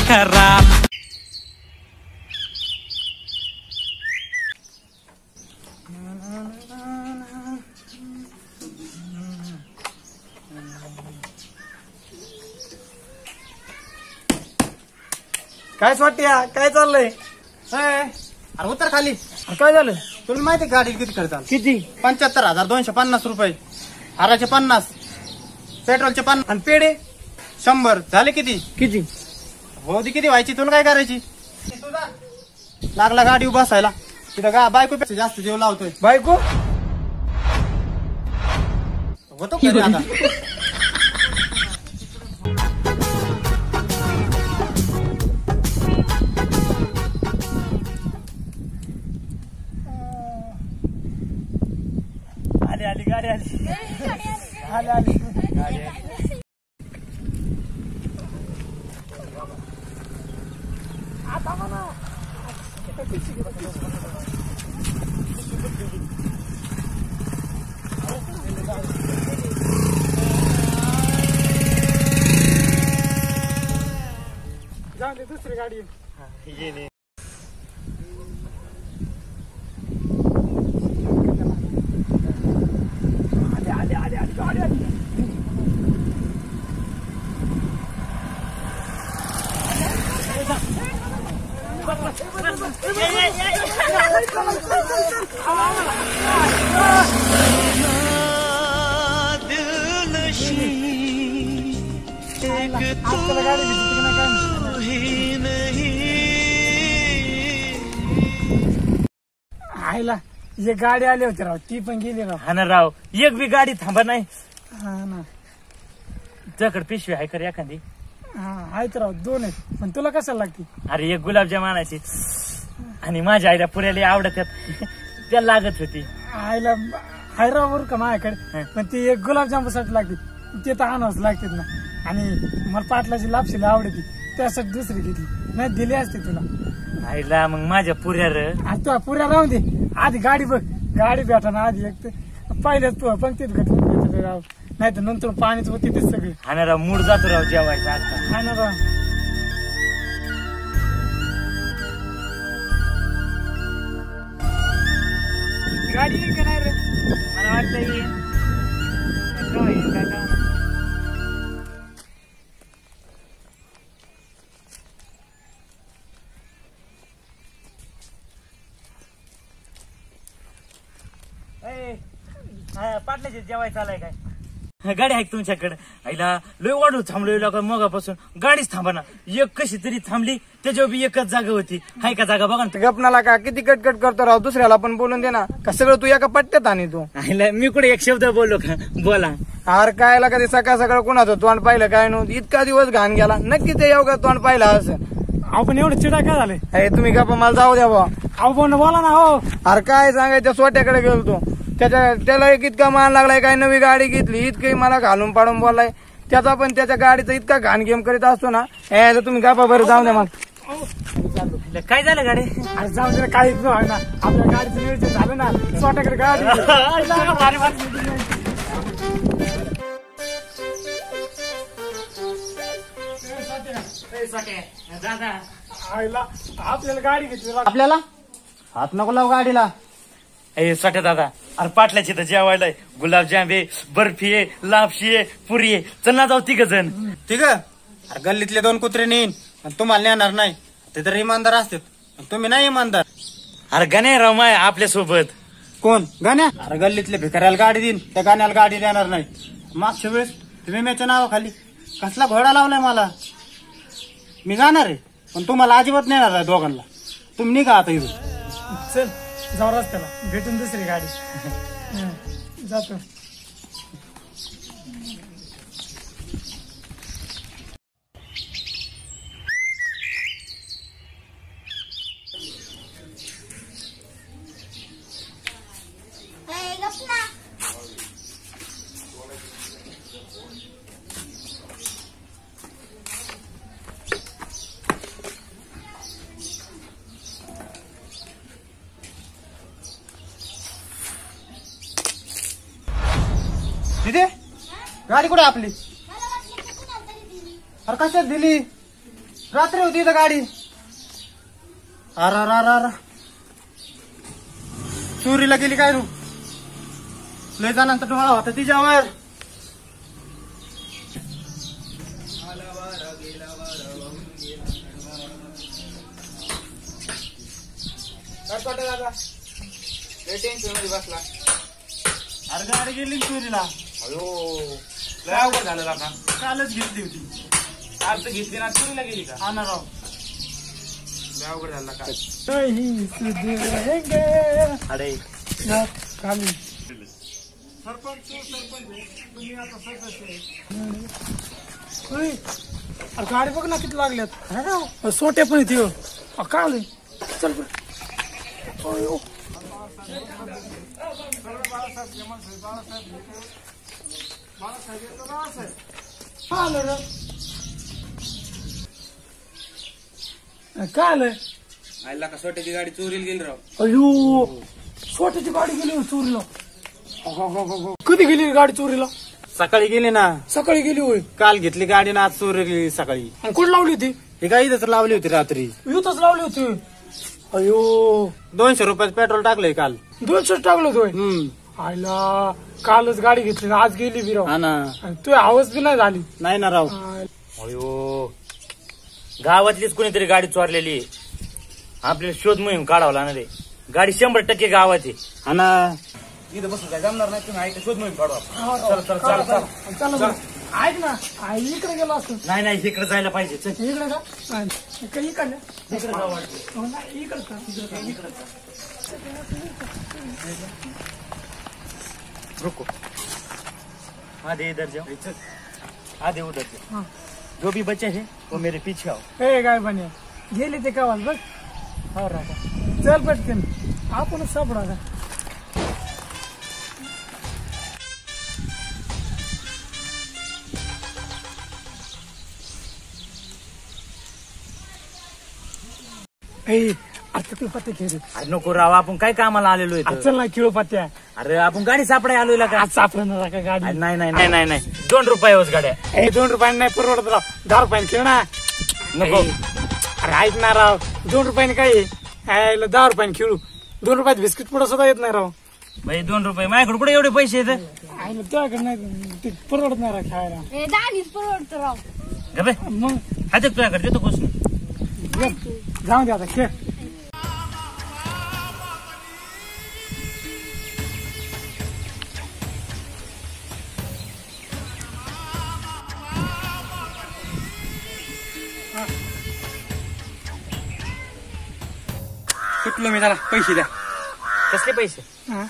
खराब। काय वाटते काय चाललंय? अरे उतर खाली। काय झालं? तुला माहिती आहे गाडी किती खर्च आला? किती? 75,250 रुपये, हाराचे 50, पेट्रोलचे 50 आणि पेढे 100 झाले किती? किती? हो ती किती व्हायची? तुला काय करायची? लागला गाडी उभा असायला तिथं बायको पेक्षा जास्त जीव लावतोय. बायको होतो का रे आता? आली गाडी आली आली आली गाडी आली. आता म्हणा जाऊ दे दुसरी गाडी येईल. आईला ये गाडी आली होती राव, ती पण गेली राव. हा ना राव, एक बी गाडी थांबा नाही. हा ना, तुझ्याकडे पिशवी आहे का रे एखादी? हा आहेत राव, 2 आहेत. पण तुला कशाला लागते? अरे एक गुलाबजाम आणायची आणि माझ्या आईला पुऱ्याला आवडत त्याला लागत होती. आईला हाय राव बरं का माझ्याकडे, पण ती एक गुलाबजामुसाठी लागते, ते तर आणावंच लागते ना. आणि मला पाटलाची लापशी आवडते, त्यासाठी दुसरी घेतली, नाही दिली असते तुला. आईला मग माझ्या पुऱ्या र तू पुऱ्या राहून दे, आधी गाडी बघ. गाडी भेटाना आधी एक तर पहिल्याच पंक्तीत भेटून राव, नाही तर नंतर पाणीच होते ते सगळे. हा ना राव, मूड जातो राव जेवायचा आता. हा ना राव. गाडी येईल का नाही रे? मला वाटतं येईल. केव्हा येईल काय कळणार. पाटल्याचे जेवायचं आलाय काय? गाडी आहे तुमच्याकडे? आईला लय वाढू थांबलोय लोक मगापासून, गाडीच थांबा ना. एक कशी तरी थांबली, त्याच्यावर बी एकच जागा होती. हाय का जागा बघा ना. गपनाला का किती कटकट करतो राव, दुसऱ्याला पण बोलून दे ना. का सगळं तू एका पट्ट्यात आणि तू? आईला मी कुठे एक शब्द बोललो का? बोला. अरे काय लागा ते सकाळ सकाळ कुणाचं तोंड पाहिलं काय नव्हतं, इतका दिवस घाण गेला. नक्की ते येऊ का तोंड पाहिलं असं? आपण एवढं चिडा काय झाले? अरे तुम्ही गप्पा, मला जाऊ द्या बा. अहो पण बोला ना. हो अरे काय सांगायचं, स्वट्याकडे गेलो तो, त्याला एक इतका मान लागलाय, काय नवी गाडी घेतली, इतकं मला घालून पाडून बोललाय. त्याचा पण त्याच्या गाडीचा इतका घाण गेम करीत असतो ना. तुम्ही गप्पा बरं जाऊ द्या मला. काय झालं गाडी? अरे जाऊ दे, काहीच नाही ना, आपल्या गाडीचं नियोजन झालं ना. स्वतःकडे गाडी आपल्याला गाडी घेतली. आपल्याला हात नको लाव गाडीला. ए साठ्या दादा, अरे पाटल्याची तर जेवायला गुलाबजाम आहे, बर्फी आहे, लापशी आहे, पुरी आहे. चल ना जाऊ 3 जण. ठीक आहे. अरे गल्लीतले 2 कुत्रे नेईन, तुम्हाला नेणार नाही. ते तर इमानदार असतात, तुम्ही नाही इमानदार. अरे गणे राव माय आपल्या सोबत. कोण गाण्या? अरे गल्लीतले भिकाऱ्याला गाडी देईन, त्या गाण्याला गाडी देणार नाही. मागच्या वेळेस तुम्ही विम्याच्या नावाखाली कसला घोडा लावलाय मला. मी जाणार आहे, पण तुम्हाला अजिबात नेणार आहे दोघांना. तुम्ही निघा आता इथून. चल जाऊ रस्त्याला, भेटून दुसरी गाडी. जातो. तिथे गाडी कुठे आपली? अरे कशात दिली? रात्री होती इथं गाडी. अरा चोरीला गेली काय रू? लय जणांचा डोळा होता तिच्यावर. टेन्शन मध्ये बसला. अरे गाडी गेली चोरीला. अयो लय अवघड झालं का? कालच घेतली होती. आज तर घेतली ना, चोरीला गेली का? हा ना राव. लय अवघड झालं का? अरे खाली अरे गाडी बघ ना किती लागल्यात. सोटे पण येते काय चल काय आलंय. आईला का सोट्याची गाडी चोरीला गेली राव. अयो छोट्याची गाडी गेली चोरीला. कधी गेली गाडी चोरीला? सकाळी गेली ना. सकाळी गेली होय. काल घेतली गाडी ना, आज चोरी गेली सकाळी. आणि कुठे लावली होती? ही काय इथंच लावली होती रात्री. इथंच लावली होती. अयो 200 रुपयाचं पेट्रोल टाकलंय काल. 200 टाकलं होय. आयला कालच गाडी घेतली, आज गेली बी राव. हा ना. आणि तू आवाज बी नाही झाली. नाही ना राव. अयो गावातलीच कोणीतरी गाडी चोरलेली आहे. आपल्याला शोध मोहीम काढावं लागणार आहे. गाडी 100% गावात आहे. हा ना. इथं बसून काय जमणार नाही. तुम्ही ऐका शोध मोहीम काढू आपण. चला ऐक ना, इकडे गेलो असतो. नाही इकडे जायला पाहिजे. चल इकडे का इकडे इकडे जाऊ वाटतं. इकडे रुको आधे इधर जाओ, आधे उधर जाओ. जो भी बच्चे हैं वो मेरे पीछे आओ. हे काय बने गेली ते कावाल बघ. हो राजा चल पटकन आपणच सापडा का. आता तू पत्ते खेळ. अरे नको राव, आपण काय कामाला आलेलो आहे. चल ना खेळू पत्त्या. अरे आपण गाडी सापडाय आलोय का? आज सापडणार का गाडी? अरे नाही 2 रुपये होस गाड्या. 2 रुपयाने नाही परवडत राव. 10 रुपयाने खेळ ना. नको अरे ऐक ना राव, 2 रुपयाने काय 10 रुपयाने खेळू. 2 रुपयात बिस्किट पुढे सुद्धा येत नाही राव. भाई 2 रुपये माझ्याकडे कुठे एवढे पैसे येत. आईला तुझ्याकडे नाही ते परवडत नाही राव खेळायला. दानीच परवडतं राव. गबे मग हातात तुझ्याकडे देतो कोण. जाऊ दे आता खेळ. सुटलो मी, जरा पैसे द्या. कसले पैसे? हा.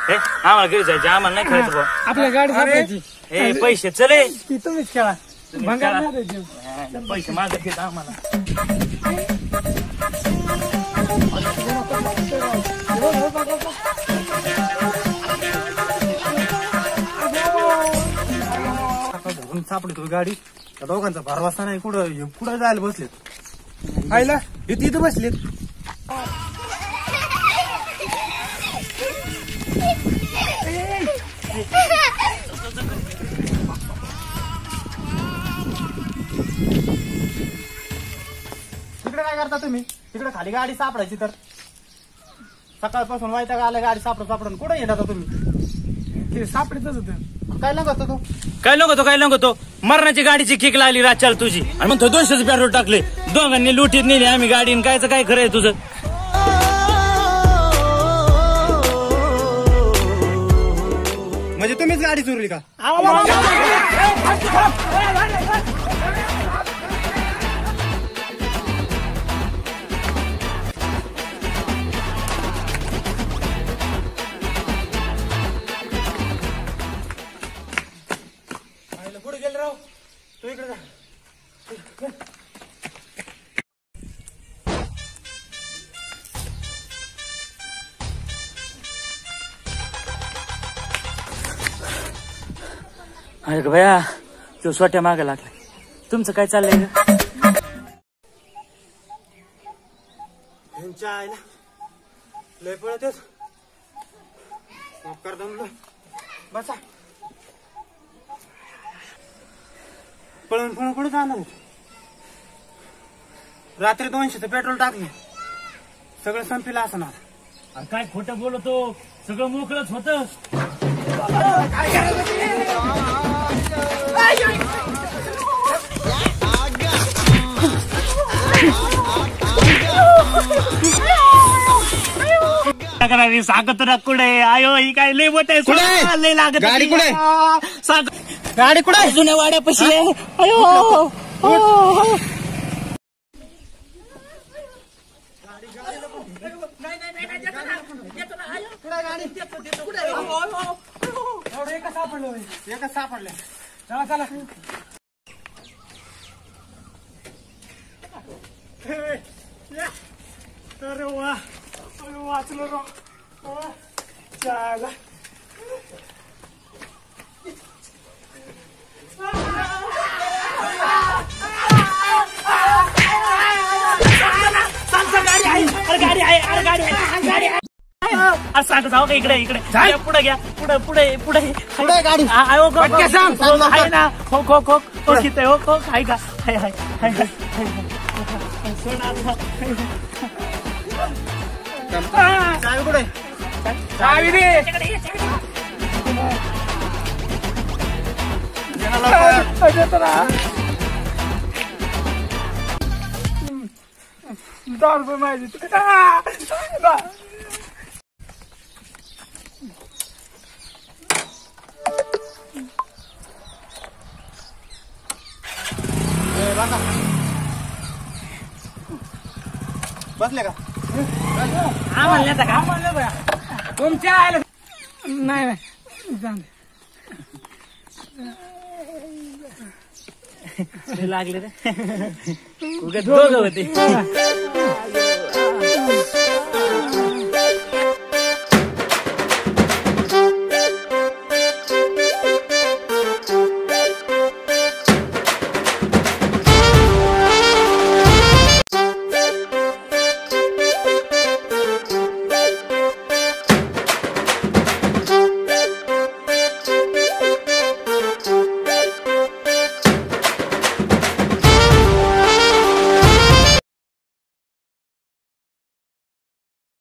हे आम्हाला घरी जायचे, आम्हाला नाही खेळायचं बुवा. आपल्या गाडी सापडायची. हे पैसे चले. ती तुम्हीच खेळा. भंगार खेळा. नाही द्यायचे. पैसे मागत घेत आम्हाला. सापडतो गाडी. त्या दोघांचा भरवसा नाही. कुठं जायला बसलेत. आईला इथं बसलेत. तिकडे काय करता तुम्ही? तिकडे खाली गाडी सापडायची तर सकाळपासून वायता आला गाडी सापडून कुठे येत आता तुम्ही? ते सापडतच होतं. काय लागत तू? काय नको तो मरणाची गाडीची किक लागली रातच्याला तुझी. आणि मग 200 पेट्रोल टाकले. दोघांनी लुटीत नेली आम्ही गाडी. कायचं काय खरंय तुझं? म्हणजे तुम्हीच गाडी चोरली का? पुढे गेल राव. तू इकडे जा. अरे का भया, तो स्वट्या मागे लागला. तुमचं काय चाललंय ग? यांच्या आईला लय पळत येत. बसा. पळून कुठे जाणार? रात्री 200चं पेट्रोल टाकले, सगळं संपलं असणार. अरे काय खोटं बोलतो, सगळं मोकळंच होतं. सांगतो ना कुठे आयो, ही काय लय मोठ आहे, लय लागत गाडी कुठे? गाडी कुठे? जुन्या वाड्यापाशी आहे. अयो एकच सापडलं. चला चला. अरे वा, वाचलो रो. चला गाडी आहे, अरे गाडी आहे. सांग जाऊ का इकडे इकडे पुढे घ्या, पुढे पुढे पुढे पुढे गाडी. आहे ना. हो हो हो हो किती हो हो आहे का? हाय हाय हाय हाय चावी कुठे? चावी दे. देतो ना. 10 रुपये माहिती. बसले का? म्हणलं का तुमच्या आयला नाही नाही जाऊन दे. लागले रे. दोघं होते.